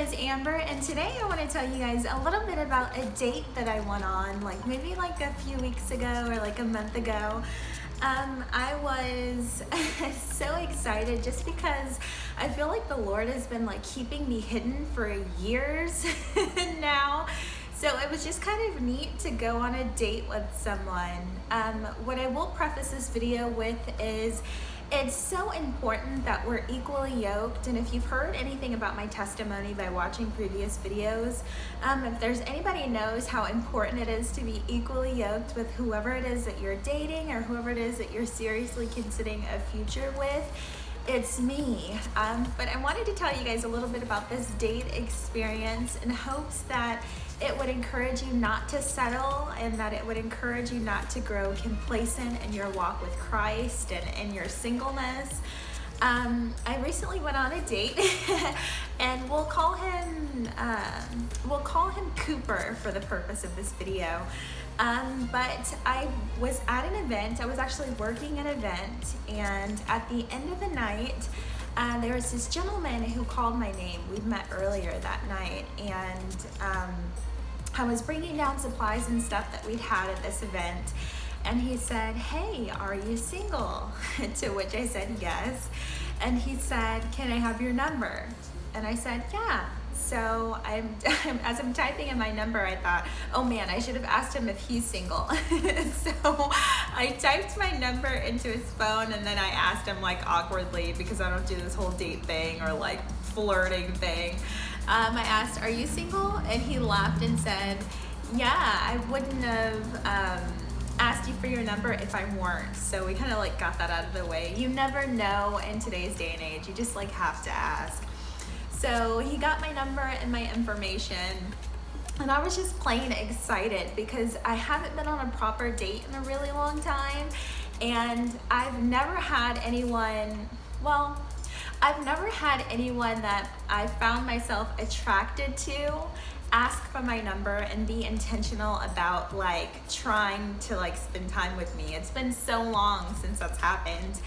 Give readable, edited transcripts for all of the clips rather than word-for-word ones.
is Amber, and today I want to tell you guys a little bit about a date that I went on, maybe a few weeks ago or a month ago. I was so excited just because I feel like the Lord has been keeping me hidden for years now. So it was just kind of neat to go on a date with someone. What I will preface this video with is it's so important that we're equally yoked. And if you've heard anything about my testimony by watching previous videos, if there's anybody who knows how important it is to be equally yoked with whoever it is that you're dating or whoever it is that you're seriously considering a future with, it's me. But I wanted to tell you guys a little bit about this date experience in hopes that it would encourage you not to settle and that it would encourage you not to grow complacent in your walk with Christ and in your singleness. I recently went on a date and we'll call him Cooper for the purpose of this video. But I was at an event. I was actually working an event, and at the end of the night, there was this gentleman who called my name. We'd met earlier that night, and I was bringing down supplies and stuff that we'd had at this event, and he said, "Hey, are you single?" To which I said yes, and he said, "Can I have your number?" And I said, "Yeah." So as I'm typing in my number, I thought, oh man, I should have asked him if he's single. So I typed my number into his phone, and then I asked him awkwardly, because I don't do this whole date thing or flirting thing. I asked, "Are you single?" And he laughed and said, "Yeah, I wouldn't have asked you for your number if I weren't." So we kind of got that out of the way. You never know in today's day and age. You just have to ask. So he got my number and my information, and I was just plain excited because I haven't been on a proper date in a really long time, and I've never had anyone that I found myself attracted to ask for my number and be intentional about trying to spend time with me. It's been so long since that's happened.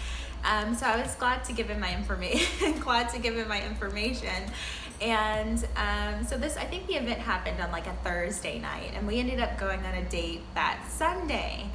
So I was glad to give him my information. And so I think the event happened on a Thursday night, and we ended up going on a date that Sunday.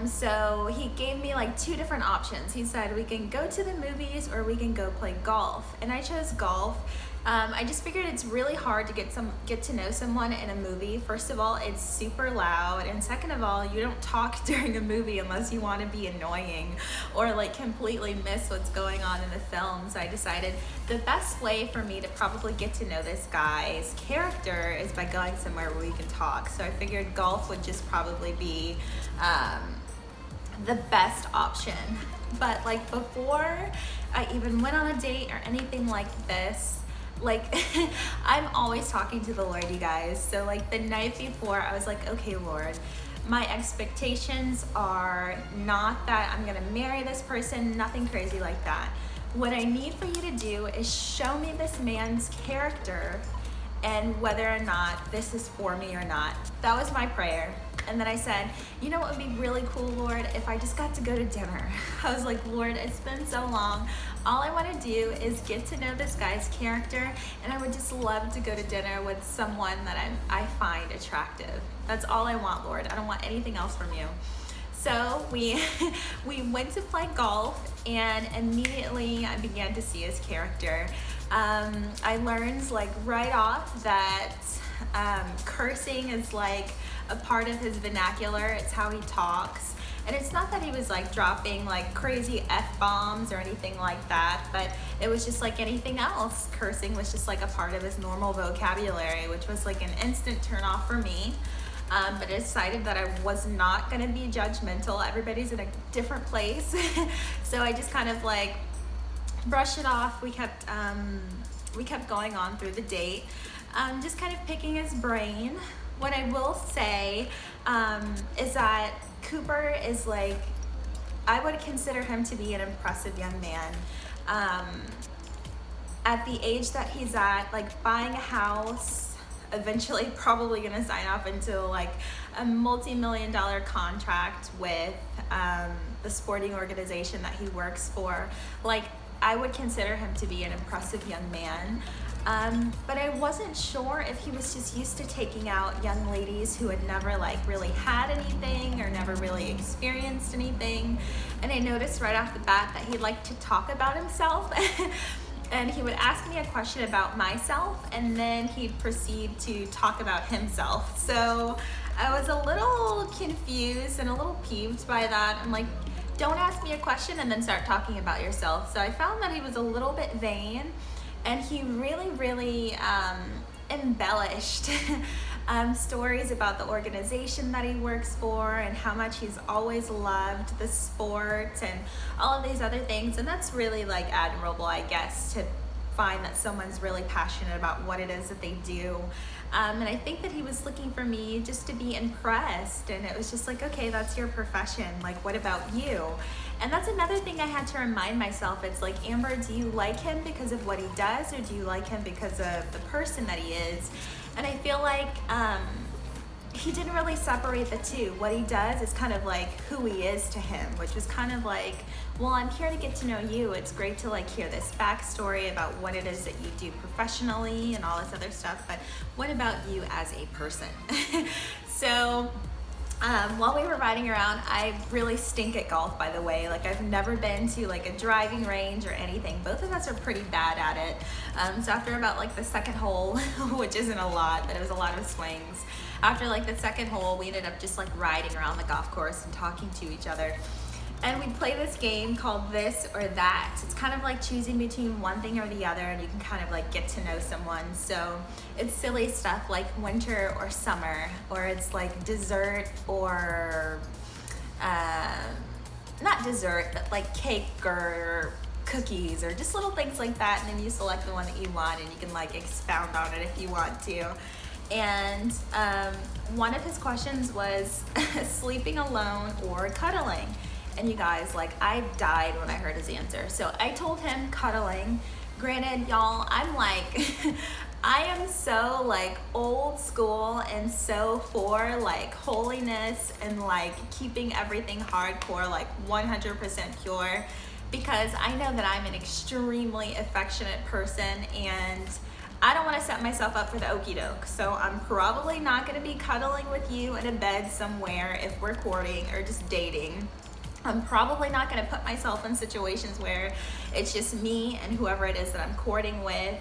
So he gave me two different options. He said, we can go to the movies or we can go play golf. And I chose golf. I just figured it's really hard to get to know someone in a movie. First of all, it's super loud, and second of all, you don't talk during a movie unless you want to be annoying or completely miss what's going on in the film. So I decided the best way for me to probably get to know this guy's character is by going somewhere where we can talk. So I figured golf would just probably be the best option. But before I even went on a date or anything like this, I'm always talking to the Lord, you guys. So the night before, I was okay, Lord, my expectations are not that I'm gonna marry this person, nothing crazy like that. What I need for you to do is show me this man's character and whether or not this is for me or not. That was my prayer. And then I said, you know what would be really cool, Lord, if I just got to go to dinner. I was like, Lord, it's been so long. All I want to do is get to know this guy's character, and I would just love to go to dinner with someone that I find attractive. That's all I want, Lord. I don't want anything else from you. So we went to play golf, and immediately I began to see his character. I learned right off that cursing is a part of his vernacular. It's how he talks. And it's not that he was dropping crazy F-bombs or anything like that, but it was just like anything else. Cursing was just a part of his normal vocabulary, which was an instant turn off for me. But I decided that I was not gonna be judgmental. Everybody's in a different place. So I just kind of brushed it off. We kept going on through the date, just kind of picking his brain. What I will say is that Cooper is I would consider him to be an impressive young man. At the age that he's at, buying a house, eventually probably gonna sign off into a multi-million-dollar contract with the sporting organization that he works for. I would consider him to be an impressive young man. But I wasn't sure if he was just used to taking out young ladies who had never like really had anything or never really experienced anything. And I noticed right off the bat that he liked to talk about himself. And he would ask me a question about myself, and then he'd proceed to talk about himself. So I was a little confused and a little peeved by that. I'm like, don't ask me a question and then start talking about yourself. So I found that he was a little bit vain, and he really embellished stories about the organization that he works for and how much he's always loved the sport and all of these other things. And that's really like admirable, I guess, to find that someone's really passionate about what it is that they do. And I think that he was looking for me just to be impressed, and it was just like, okay, that's your profession, like what about you? And that's another thing I had to remind myself. It's like, Amber, do you like him because of what he does, or do you like him because of the person that he is? And I feel like he didn't really separate the two. What he does is kind of like who he is to him, which was kind of like, well, I'm here to get to know you. It's great to like hear this backstory about what it is that you do professionally and all this other stuff, but what about you as a person? So while we were riding around, I really stink at golf, by the way. Like, I've never been to like a driving range or anything. Both of us are pretty bad at it. So after about like the second hole, which isn't a lot, but it was a lot of swings. After like the second hole, we ended up just like riding around the golf course and talking to each other. And we play this game called This or That. It's kind of like choosing between one thing or the other, and you can kind of like get to know someone. So it's silly stuff like winter or summer, or it's like dessert or, not dessert, but like cake or cookies or just little things like that. And then you select the one that you want, and you can like expound on it if you want to. And one of his questions was sleeping alone or cuddling. And you guys, like, I died when I heard his answer. So I told him cuddling. Granted, y'all, I'm like, I am so like old school and so for like holiness and like keeping everything hardcore, like 100% pure, because I know that I'm an extremely affectionate person, and I don't want to set myself up for the okie doke. So I'm probably not going to be cuddling with you in a bed somewhere if we're courting or just dating. I'm probably not going to put myself in situations where it's just me and whoever it is that I'm courting with,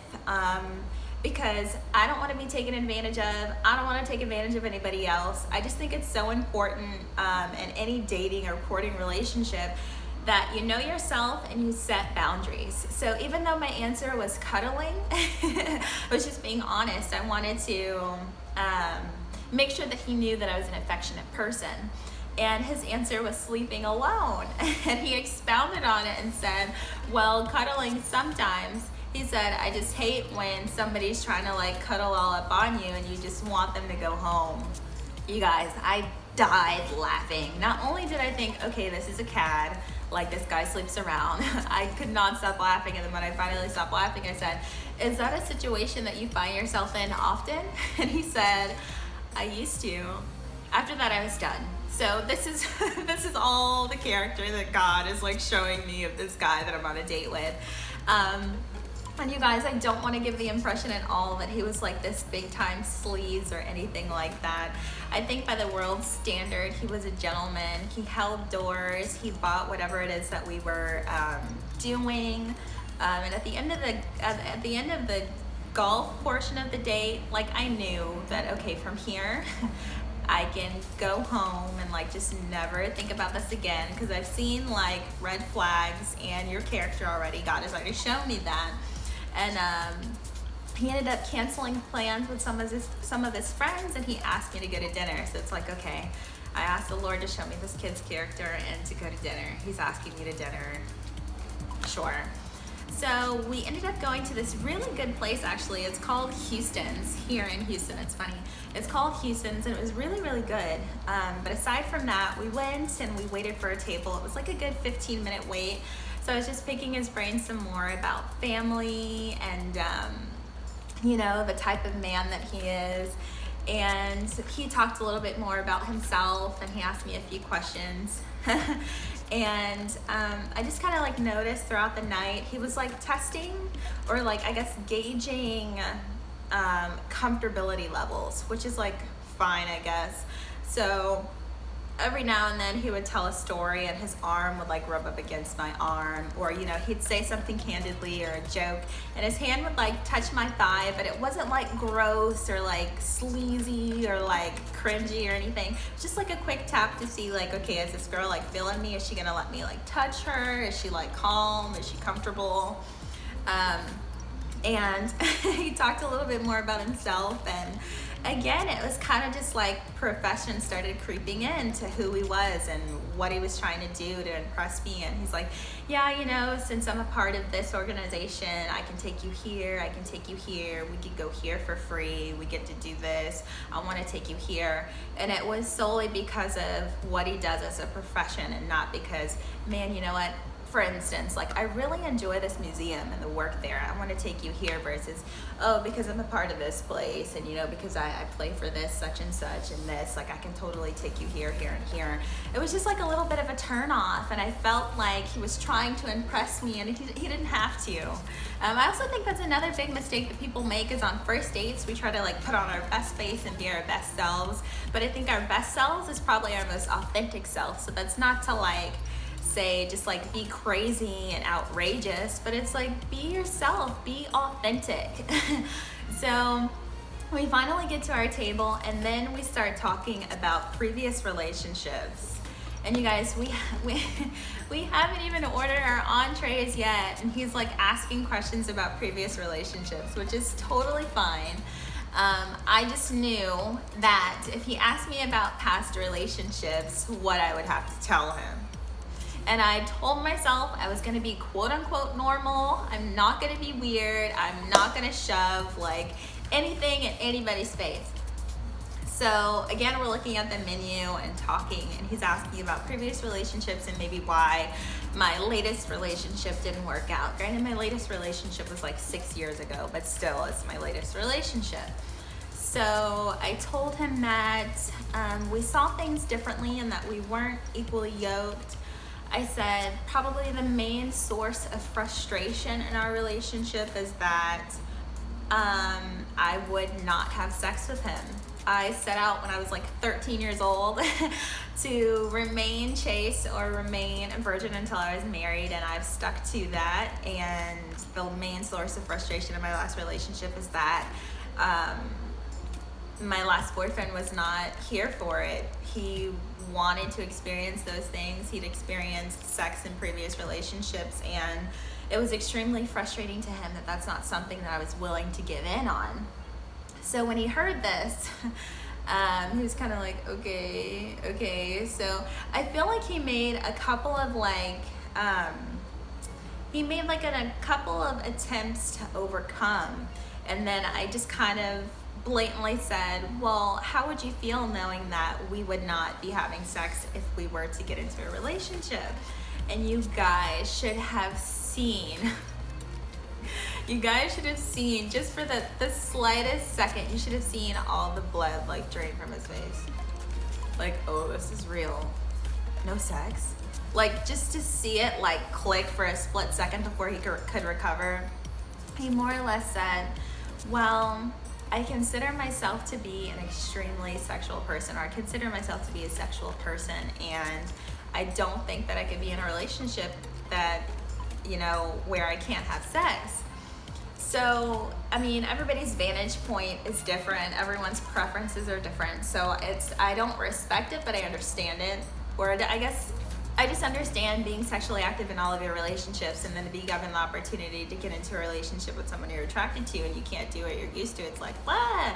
because I don't want to be taken advantage of. I don't want to take advantage of anybody else. I just think it's so important in any dating or courting relationship that you know yourself and you set boundaries. So even though my answer was cuddling, I was just being honest. I wanted to make sure that he knew that I was an affectionate person. And his answer was sleeping alone. And he expounded on it and said, well, cuddling sometimes. He said, I just hate when somebody's trying to like cuddle all up on you and you just want them to go home. You guys, I died laughing. Not only did I think, okay, this is a cad, like this guy sleeps around, I could not stop laughing. And then when I finally stopped laughing, I said, is that a situation that you find yourself in often? And he said, I used to. After that, I was done. So this is this is all the character that God is like showing me of this guy that I'm on a date with. And you guys, I don't want to give the impression at all that he was like this big time sleaze or anything like that. I think by the world's standard, he was a gentleman. He held doors. He bought whatever it is that we were doing. And at the end of the golf portion of the date, like I knew that, okay, from here I can go home and like just never think about this again, because I've seen like red flags and your character already. God has already shown me that. And he ended up canceling plans with some of his friends, and he asked me to go to dinner. So it's like, okay, I asked the Lord to show me this kid's character and to go to dinner. He's asking me to dinner. Sure. So we ended up going to this really good place, actually. It's called Houston's here in Houston. It's funny. It's called Houston's, and it was really, really good. But aside from that, we went and we waited for a table. It was like a good 15-minute wait. So I was just picking his brain some more about family and, you know, the type of man that he is. And he talked a little bit more about himself, and he asked me a few questions. And I just kind of like noticed throughout the night, he was like testing or like, I guess, gauging comfortability levels, which is like fine, I guess. So every now and then he would tell a story and his arm would like rub up against my arm, or you know, he'd say something candidly or a joke and his hand would like touch my thigh, but it wasn't like gross or like sleazy or like cringy or anything. Just like a quick tap to see like, okay, is this girl like feeling me? Is she gonna let me like touch her? Is she like calm? Is she comfortable? And he talked a little bit more about himself, and again, it was kind of just like profession started creeping into who he was and what he was trying to do to impress me. And he's like, yeah, you know, since I'm a part of this organization, I can take you here, I can take you here, we could go here for free, we get to do this, I want to take you here. And it was solely because of what he does as a profession, and not because, man, you know what, for instance, like I really enjoy this museum and the work there, I want to take you here, versus, oh, because I'm a part of this place, and you know, because I play for this such and such and this, like I can totally take you here, here, and here. It was just like a little bit of a turn off, and I felt like he was trying to impress me, and he didn't have to. I also think that's another big mistake that people make, is on first dates we try to like put on our best face and be our best selves, but I think our best selves is probably our most authentic self. So that's not to like say just like be crazy and outrageous, but it's like be yourself, be authentic. So we finally get to our table, and then we start talking about previous relationships. And you guys, we haven't even ordered our entrees yet, and he's like asking questions about previous relationships, which is totally fine. I just knew that if he asked me about past relationships, what I would have to tell him. And I told myself I was gonna be quote unquote normal. I'm not gonna be weird. I'm not gonna shove like anything in anybody's face. So again, we're looking at the menu and talking, and he's asking about previous relationships and maybe why my latest relationship didn't work out. Granted, my latest relationship was like 6 years ago, but still, it's my latest relationship. So I told him that we saw things differently and that we weren't equally yoked. I said probably the main source of frustration in our relationship is that I would not have sex with him. I set out when I was like 13 years old to remain chaste or remain a virgin until I was married, and I've stuck to that. And the main source of frustration in my last relationship is that my last boyfriend was not here for it. He wanted to experience those things. He'd experienced sex in previous relationships, and it was extremely frustrating to him that that's not something that I was willing to give in on. So when he heard this, he was kind of like, okay. So I feel like he made a couple of like, a couple of attempts to overcome. And then I just kind of blatantly said, well, how would you feel knowing that we would not be having sex if we were to get into a relationship? And you guys should have seen, just for the slightest second, you should have seen all the blood like drain from his face. Like, oh, this is real. No sex? Like, just to see it like click for a split second before he could recover, he more or less said, well, I consider myself to be an extremely sexual person, or I consider myself to be a sexual person, and I don't think that I could be in a relationship that, you know, where I can't have sex. So, I mean, everybody's vantage point is different. Everyone's preferences are different. So I don't respect it, but I understand it. Or I guess I just understand being sexually active in all of your relationships, and then to be given the opportunity to get into a relationship with someone you're attracted to and you can't do what you're used to. It's like, what?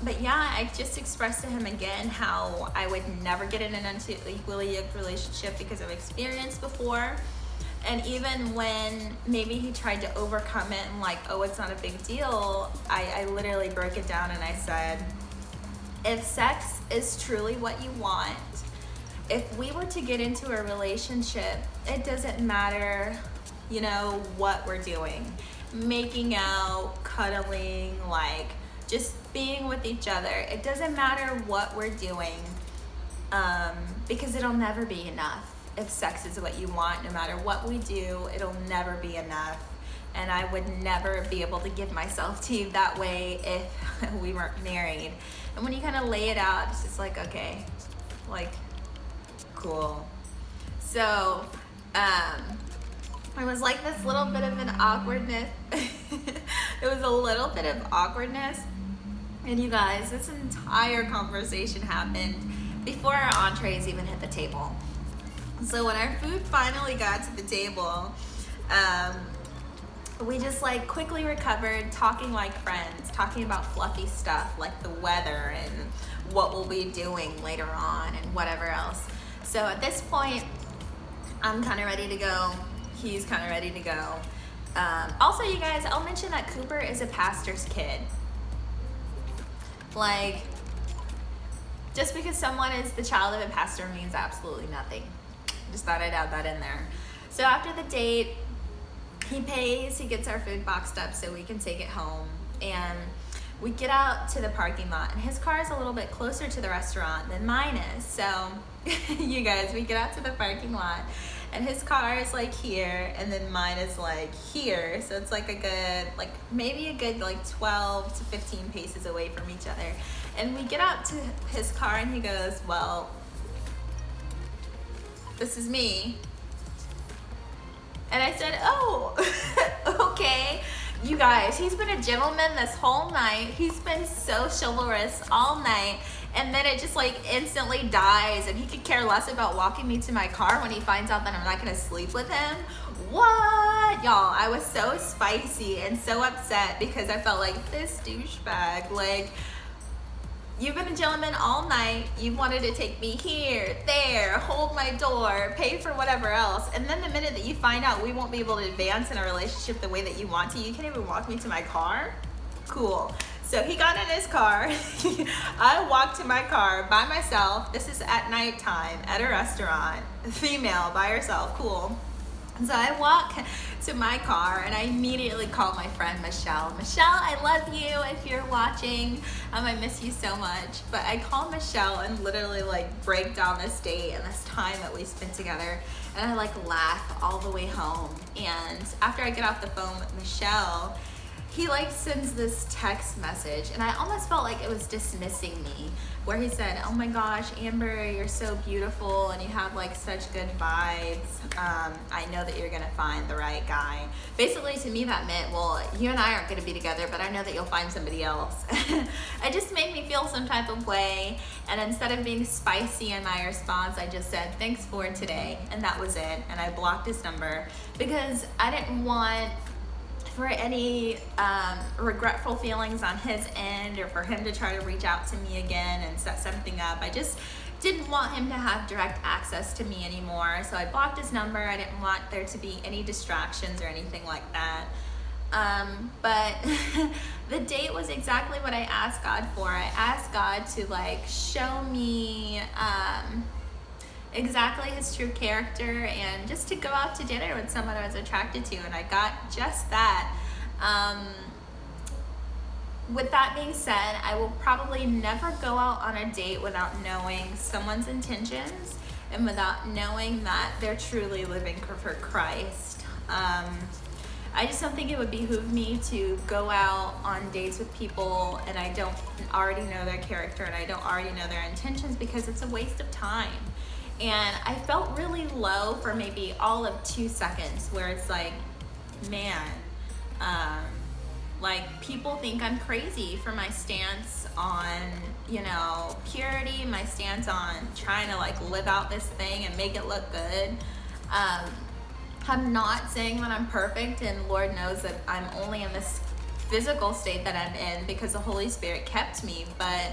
But yeah, I just expressed to him again how I would never get in an unequally yoked relationship because I've experienced before. And even when maybe he tried to overcome it and like, oh, it's not a big deal, I literally broke it down and I said, if sex is truly what you want, if we were to get into a relationship, it doesn't matter, you know, what we're doing. Making out, cuddling, like just being with each other. It doesn't matter what we're doing, because it'll never be enough. if sex is what you want, no matter what we do, it'll never be enough. And I would never be able to give myself to you that way if we weren't married. And when you kind of lay it out, it's just like, okay, like, cool. So, it was like this little bit of an awkwardness. It was a little bit of awkwardness. And you guys, this entire conversation happened before our entrees even hit the table. So when our food finally got to the table, we just like quickly recovered, talking like friends, talking about fluffy stuff like the weather and what we'll be doing later on and whatever else. So at this point, I'm kind of ready to go. He's kind of ready to go. Also, you guys, I'll mention that Cooper is a pastor's kid. Like, just because someone is the child of a pastor means absolutely nothing. Just thought I'd add that in there. So after the date, he pays, he gets our food boxed up so we can take it home. And we get out to the parking lot, and his car is a little bit closer to the restaurant than mine is. So, you guys, we get out to the parking lot, and his car is like here, and then mine is like here. So it's like a good, like maybe a good like 12 to 15 paces away from each other. And we get out to his car, and he goes, well, this is me. And I said, oh, okay. You guys, he's been a gentleman this whole night. He's been so chivalrous all night. And then it just like instantly dies, and he could care less about walking me to my car when he finds out that I'm not gonna sleep with him. What? Y'all, I was so spicy and so upset because I felt like this douchebag, like, you've been a gentleman all night. You wanted to take me here, there, hold my door, pay for whatever else. And then the minute that you find out we won't be able to advance in a relationship the way that you want to, you can't even walk me to my car? Cool. So he got in his car. I walked to my car by myself. This is at nighttime at a restaurant. Female by herself. Cool. So I walk to my car, and I immediately call my friend Michelle. Michelle, I love you if you're watching. I miss you so much. But I call Michelle and literally like break down this date and this time that we spent together. And I like laugh all the way home. And after I get off the phone with Michelle, he like sends this text message, and I almost felt like it was dismissing me, where he said, oh my gosh, Amber, you're so beautiful and you have like such good vibes. I know that you're gonna find the right guy. Basically, to me that meant, well, you and I aren't gonna be together, but I know that you'll find somebody else. It just made me feel some type of way, and instead of being spicy in my response, I just said, thanks for today, and that was it. And I blocked his number because I didn't want for any regretful feelings on his end, or for him to try to reach out to me again and set something up. I just didn't want him to have direct access to me anymore. So I blocked his number. I didn't want there to be any distractions or anything like that. But the date was exactly what I asked God for. I asked God to like show me exactly his true character, and just to go out to dinner with someone I was attracted to, and I got just that. With that being said, I will probably never go out on a date without knowing someone's intentions and without knowing that they're truly living for Christ. I just don't think it would behoove me to go out on dates with people and I don't already know their character and I don't already know their intentions, because it's a waste of time. And I felt really low for maybe all of 2 seconds, where it's like, man, like people think I'm crazy for my stance on, you know, purity, my stance on trying to like live out this thing and make it look good. I'm not saying that I'm perfect, and Lord knows that I'm only in this physical state that I'm in because the Holy Spirit kept me, but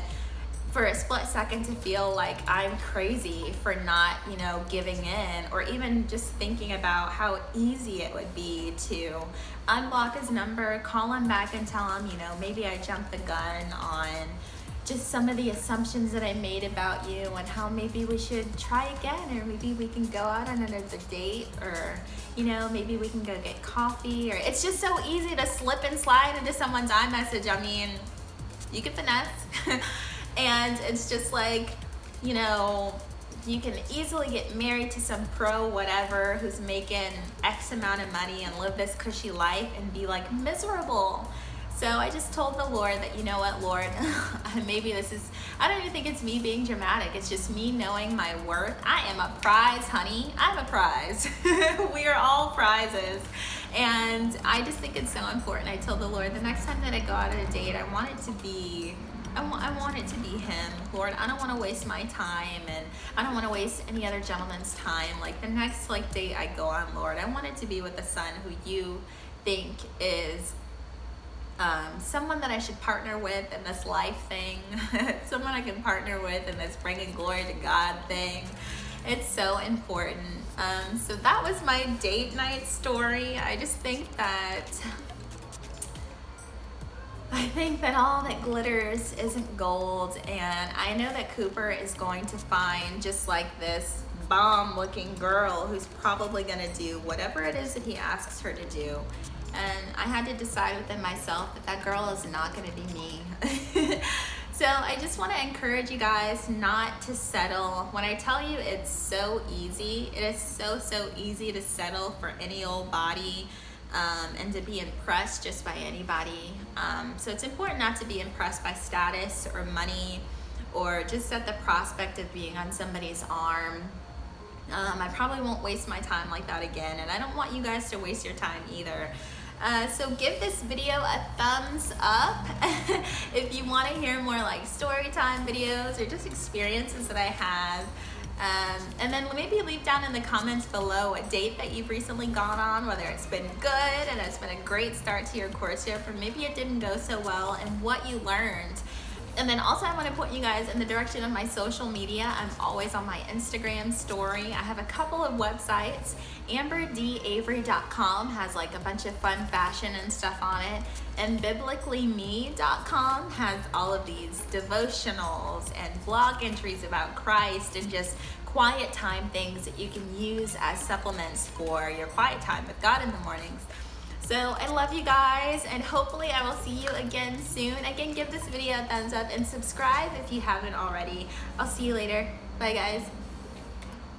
for a split second to feel like I'm crazy for not, you know, giving in, or even just thinking about how easy it would be to unblock his number, call him back and tell him, you know, maybe I jumped the gun on just some of the assumptions that I made about you and how maybe we should try again, or maybe we can go out on another date, or, you know, maybe we can go get coffee. Or it's just so easy to slip and slide into someone's iMessage. I mean, you can finesse. And it's just like, you know, you can easily get married to some pro whatever who's making X amount of money and live this cushy life and be like miserable. So I just told the Lord that, you know what, Lord, maybe this is, I don't even think it's me being dramatic. It's just me knowing my worth. I am a prize, honey. I'm a prize. We are all prizes. And I just think it's so important. I told the Lord, the next time that I go out on a date, I want it to be him. Lord, I don't want to waste my time, and I don't want to waste any other gentleman's time. Like the next date I go on, Lord, I want it to be with a son who you think is someone that I should partner with in this life thing, someone I can partner with in this bringing glory to God thing. It's so important. So that was my date night story. I just think that all that glitters isn't gold, and I know that Cooper is going to find just like this bomb looking girl who's probably going to do whatever it is that he asks her to do. And I had to decide within myself that that girl is not going to be me. So I just want to encourage you guys not to settle. When I tell you it's so easy, it is so easy to settle for any old body and to be impressed just by anybody. So it's important not to be impressed by status or money or just at the prospect of being on somebody's arm. I probably won't waste my time like that again, and I don't want you guys to waste your time either. So give this video a thumbs up if you want to hear more like story time videos or just experiences that I have. And then maybe leave down in the comments below a date that you've recently gone on, whether it's been good and it's been a great start to your courtship, or maybe it didn't go so well, and what you learned. And then also I want to point you guys in the direction of my social media. I'm always on my Instagram story. I have a couple of websites. AmberDAvery.com has like a bunch of fun fashion and stuff on it. And BiblicallyMe.com has all of these devotionals and blog entries about Christ and just quiet time things that you can use as supplements for your quiet time with God in the mornings. So I love you guys, and hopefully I will see you again soon. Again, give this video a thumbs up and subscribe if you haven't already. I'll see you later. Bye guys.